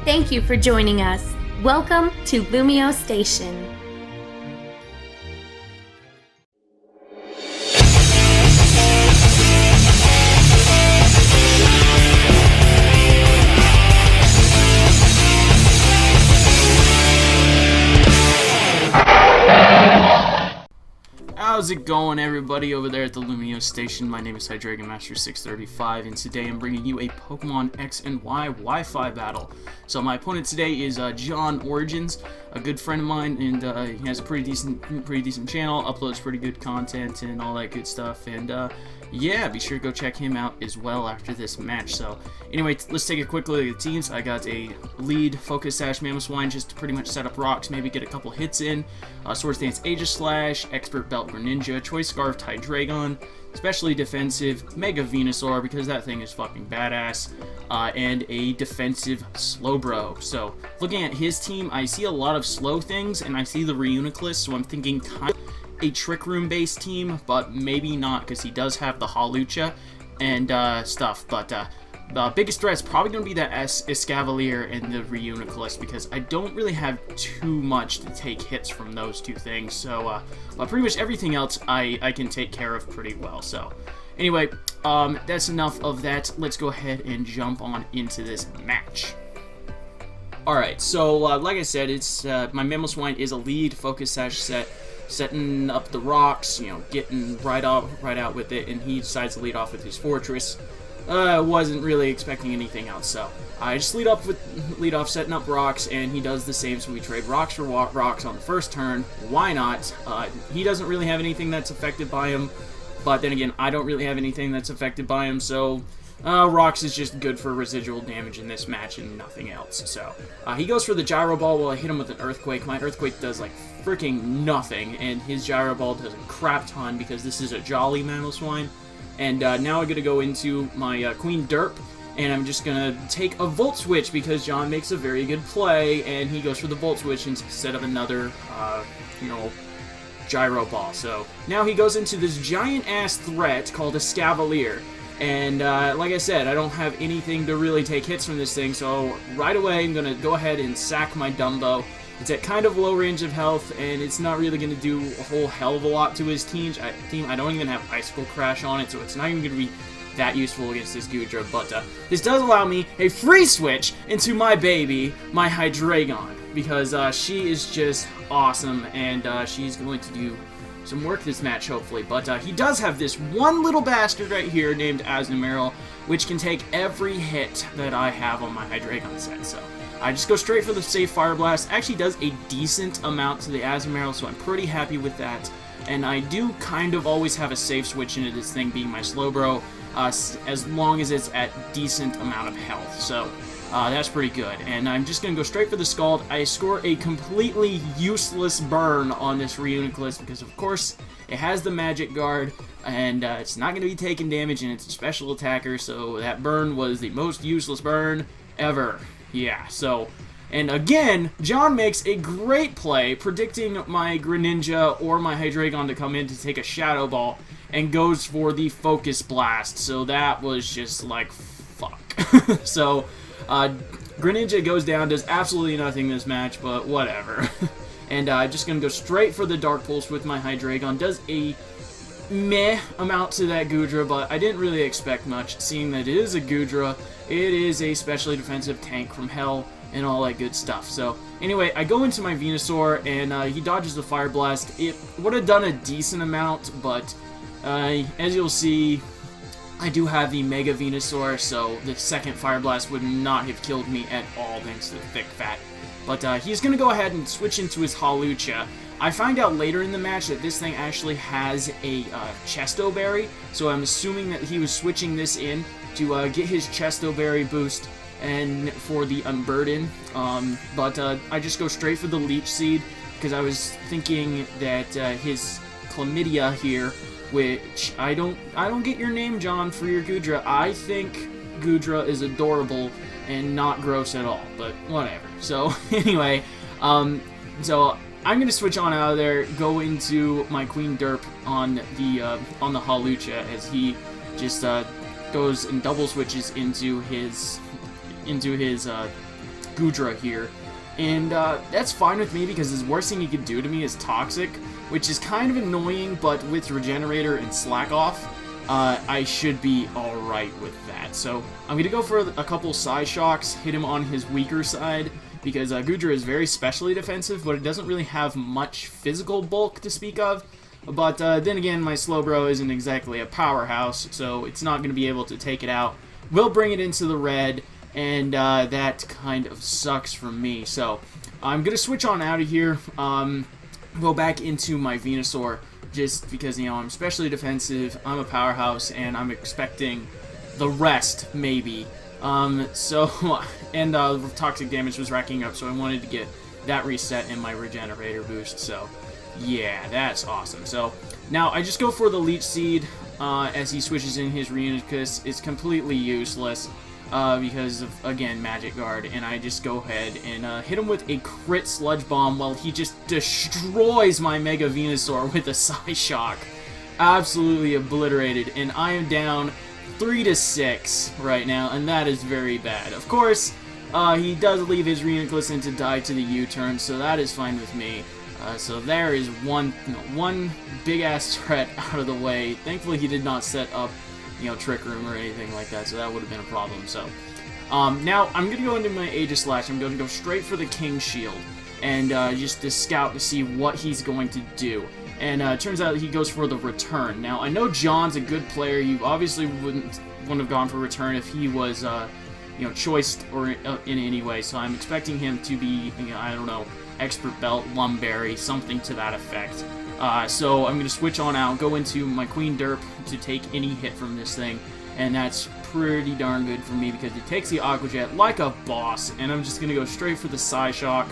Thank you for joining us. Welcome to Lumio Station. How's it going, everybody over there at the Lumio Station? My name is HydreigonMaster635, and today I'm bringing you a Pokemon X and Y Wi-Fi battle. So my opponent today is JohnOrigins, a good friend of mine, and he has a pretty decent channel, uploads pretty good content and all that good stuff. And yeah, be sure to go check him out as well after this match. So anyway, let's take a quick look at the teams. I got a lead Focus Sash Mamoswine just to pretty much set up rocks, maybe get a couple hits in. Swords Dance Aegislash, Expert Belt Greninja, Choice Scarf Hydreigon, Especially Defensive Mega Venusaur because that thing is fucking badass, and a defensive Slowbro. So looking at his team, I see a lot of slow things and I see the Reuniclus, so I'm thinking kind of a Trick Room based team, but maybe not because he does have the Hawlucha and stuff. But the biggest threat is probably going to be that Escavalier and the Reuniclus because I don't really have too much to take hits from those two things. So but pretty much everything else I can take care of pretty well. So anyway, that's enough of that. Let's go ahead and jump on into this match. Alright, so like I said, it's my Mamoswine is a lead Focus Sash set. Setting up the rocks, you know, getting right out with it, and he decides to lead off with his Fortress. Wasn't really expecting anything else, so I just lead off setting up rocks, and he does the same. So we trade rocks for rocks on the first turn. Why not? He doesn't really have anything that's affected by him, but then again, I don't really have anything that's affected by him, so rocks is just good for residual damage in this match and nothing else. So he goes for the Gyro Ball while I hit him with an Earthquake. My Earthquake does like freaking nothing, and his Gyro Ball does a crap ton because this is a Jolly Mamoswine. And now I'm going to go into my Queen Derp, and I'm just going to take a Volt Switch because John makes a very good play, and he goes for the Volt Switch instead of another, Gyro Ball. So now he goes into this giant-ass threat called Escavalier. And like I said, I don't have anything to really take hits from this thing, so right away I'm going to go ahead and sack my Dumbo. It's at kind of low range of health, and it's not really going to do a whole hell of a lot to his team. I don't even have Icicle Crash on it, so it's not even going to be that useful against this Goodra. But this does allow me a free switch into my baby, my Hydreigon, because she is just awesome, and she's going to do some work this match, hopefully. But he does have this one little bastard right here named Azumarill, which can take every hit that I have on my Hydreigon set. So I just go straight for the safe Fire Blast. Actually does a decent amount to the Azumarill, so I'm pretty happy with that. And I do kind of always have a safe switch into this thing being my Slowbro, as long as it's at decent amount of health. So that's pretty good. And I'm just going to go straight for the Scald. I score a completely useless burn on this Reuniclus because, of course, it has the Magic Guard, and it's not going to be taking damage, and it's a special attacker, so that burn was the most useless burn ever. Yeah, so, and again, John makes a great play predicting my Greninja or my Hydreigon to come in to take a Shadow Ball and goes for the Focus Blast. So that was just like, fuck. So, Greninja goes down, does absolutely nothing this match, but whatever. And I'm just going to go straight for the Dark Pulse with my Hydreigon. Does a meh amount to that Goodra, but I didn't really expect much, seeing that it is a Goodra. It is a specially defensive tank from hell and all that good stuff. So anyway, I go into my Venusaur, and he dodges the Fire Blast. It would have done a decent amount, but as you'll see, I do have the Mega Venusaur, so the second Fire Blast would not have killed me at all thanks to the thick fat. But he's going to go ahead and switch into his Hawlucha. I find out later in the match that this thing actually has a Chesto Berry, so I'm assuming that he was switching this in to get his Chesto Berry boost and for the Unburden. But I just go straight for the Leech Seed because I was thinking that his Chlamydia here, which I don't get your name, John, for your Goodra. I think Goodra is adorable and not gross at all, but whatever. So anyway, so I'm gonna switch on out of there, go into my Queen Derp on the Hawlucha as he just goes and double switches into his Goodra here. And that's fine with me because his worst thing he could do to me is Toxic, which is kind of annoying, but with Regenerator and Slack Off, I should be alright with that. So I'm going to go for a couple Psyshocks, hit him on his weaker side, because Goodra is very specially defensive, but it doesn't really have much physical bulk to speak of. But then again, my Slowbro isn't exactly a powerhouse, so it's not going to be able to take it out. We'll bring it into the red, and that kind of sucks for me. So I'm going to switch on out of here, go back into my Venusaur, just because, you know, I'm specially defensive, I'm a powerhouse, and I'm expecting the rest, maybe. And toxic damage was racking up, so I wanted to get that reset in my Regenerator boost, so yeah, that's awesome. So now I just go for the Leech Seed as he switches in his Reuniclus. It's completely useless because of, again, Magic Guard, and I just go ahead and hit him with a crit Sludge Bomb while he just destroys my Mega Venusaur with a Psyshock. Absolutely obliterated, and I am down 3-6 right now, and that is very bad. Of course, he does leave his Reuniclus in to die to the U-turn, so that is fine with me. So there is one big-ass threat out of the way. Thankfully, he did not set up, you know, Trick Room or anything like that, so that would have been a problem. So now I'm going to go into my Aegislash. I'm going to go straight for the King Shield and just to scout to see what he's going to do. And it turns out he goes for the Return. Now, I know John's a good player. You obviously wouldn't have gone for Return if he was, you know, choiced or in any way. So I'm expecting him to be, you know, I don't know, Expert Belt, Lumberry, something to that effect. So I'm going to switch on out, go into my Queen Derp to take any hit from this thing. And that's pretty darn good for me because it takes the Aqua Jet like a boss. And I'm just going to go straight for the Psyshock,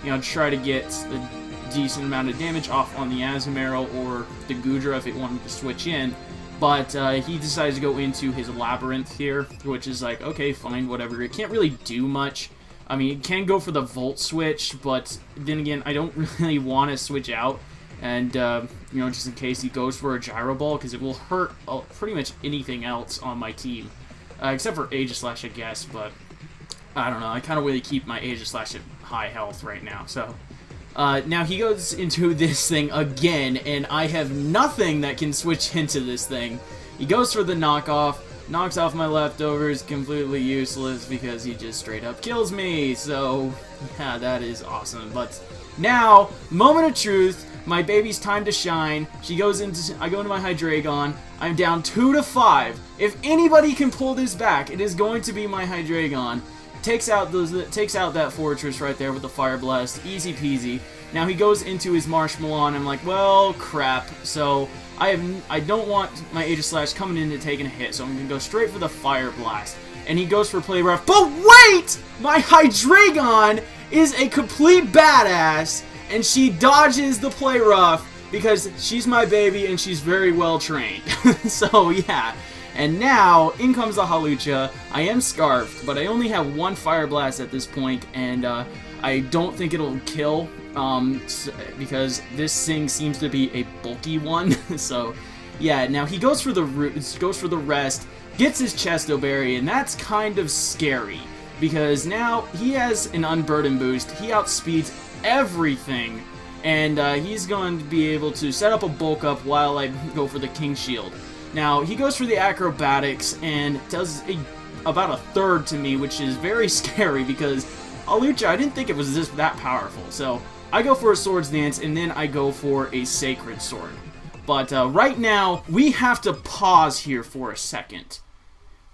you know, try to get the decent amount of damage off on the Azumarill or the Goodra if it wanted to switch in, but he decides to go into his Labyrinth here, which is like, okay, fine, whatever. It can't really do much. I mean, it can go for the Volt Switch, but then again, I don't really want to switch out, and, you know, just in case he goes for a Gyro Ball, because it will hurt pretty much anything else on my team, except for Aegislash, I guess, but I don't know. I kind of really keep my Aegislash at high health right now, so now he goes into this thing again, and I have nothing that can switch into this thing. He goes for the knockoff, knocks off my leftovers, completely useless because he just straight up kills me. So, yeah, that is awesome. But now, moment of truth, my baby's time to shine. I go into my Hydreigon. I'm down 2-5. If anybody can pull this back, it is going to be my Hydreigon. Takes out that fortress right there with the Fire Blast, easy peasy. Now he goes into his Marshmallow, and I'm like, well, crap. So I don't want my Aegislash coming in and taking a hit, so I'm gonna go straight for the Fire Blast. And he goes for Play Rough, but wait! My Hydreigon is a complete badass, and she dodges the Play Rough because she's my baby and she's very well trained. So yeah. And now, in comes the Hawlucha. I am Scarfed, but I only have one Fire Blast at this point, and I don't think it'll kill, because this thing seems to be a bulky one. So, yeah, now he goes for the rest, gets his Chesto Berry, and that's kind of scary, because now he has an Unburden boost. He outspeeds everything, and he's going to be able to set up a bulk up while I go for the King Shield. Now, he goes for the Acrobatics and does about a third to me, which is very scary because Hawlucha, I didn't think it was that powerful. So, I go for a Swords Dance and then I go for a Sacred Sword. But right now, we have to pause here for a second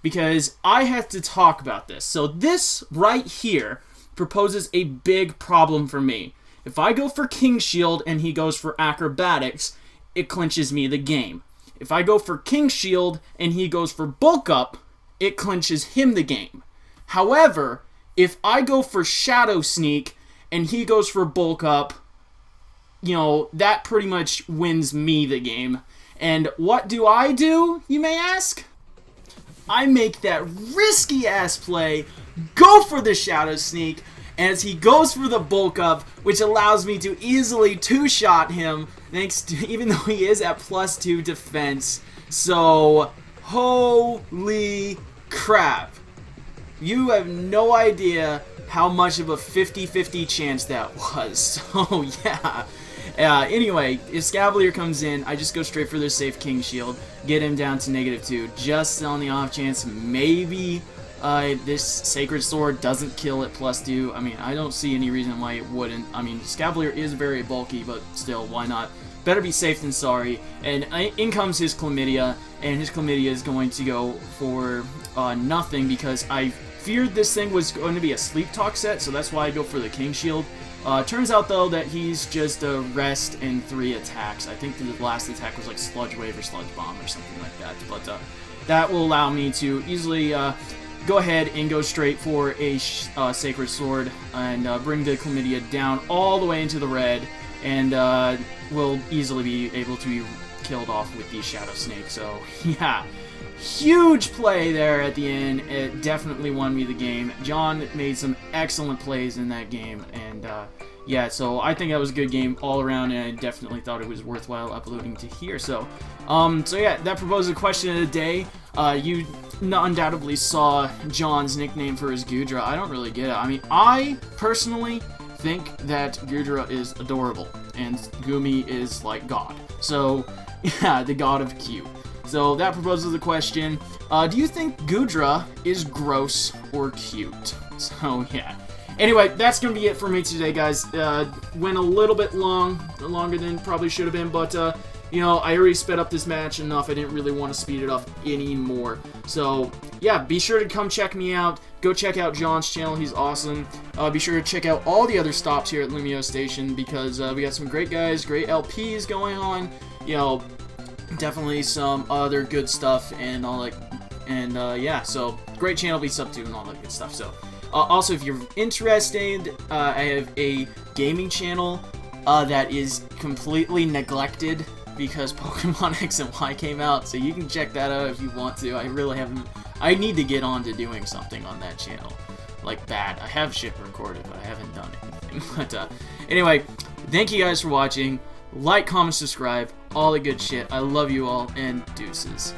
because I have to talk about this. So, this right here proposes a big problem for me. If I go for King Shield and he goes for Acrobatics, it clinches me the game. If I go for King Shield and he goes for Bulk Up, it clinches him the game. However, if I go for Shadow Sneak and he goes for Bulk Up, you know, that pretty much wins me the game. And what do, you may ask? I make that risky-ass play, go for the Shadow Sneak, as he goes for the Bulk Up, which allows me to easily two-shot him, thanks to, even though he is at +2 defense. So, holy crap. You have no idea how much of a 50-50 chance that was. So, yeah. Anyway, if Scavalier comes in, I just go straight for the safe King Shield, get him down to -2, just on the off chance maybe this Sacred Sword doesn't kill at +2. I mean, I don't see any reason why it wouldn't. I mean, Scavalier is very bulky, but still, why not? Better be safe than sorry. And in comes his Chlamydia, and his Chlamydia is going to go for nothing because I feared this thing was going to be a Sleep Talk set, so that's why I go for the King Shield. Turns out, though, that he's just a rest in 3 attacks. I think the last attack was like Sludge Wave or Sludge Bomb or something like that. But that will allow me to easily go ahead and go straight for a Sacred Sword and bring the Chlamydia down all the way into the red, and will easily be able to be killed off with the Shadow Snake. So, yeah. Huge play there at the end. It definitely won me the game. John made some excellent plays in that game, and yeah, so I think that was a good game all around, and I definitely thought it was worthwhile uploading to here. So, so yeah, that proposed a question of the day. You undoubtedly saw John's nickname for his Goodra. I don't really get it. I mean, I personally think that Goodra is adorable, and Gumi is like God. So, yeah, the god of cute. So that proposes the question, do you think Goodra is gross or cute? So yeah. Anyway, that's going to be it for me today, guys. Went a little bit longer than probably should have been, but, you know, I already sped up this match enough. I didn't really want to speed it up anymore. So, yeah, be sure to come check me out. Go check out John's channel. He's awesome. Be sure to check out all the other stops here at Lumio Station because we got some great guys, great LPs going on. You know, definitely some other good stuff and all that, and yeah, so great channel to be sub to and all that good stuff. So also, if you're interested, I have a gaming channel that is completely neglected because Pokemon X and Y came out, so you can check that out if you want to. I really haven't. I need to get on to doing something on that channel, like bad. I have shit recorded, but I haven't done anything. But anyway, thank you guys for watching. Like, comment, subscribe, all the good shit. I love you all, and deuces.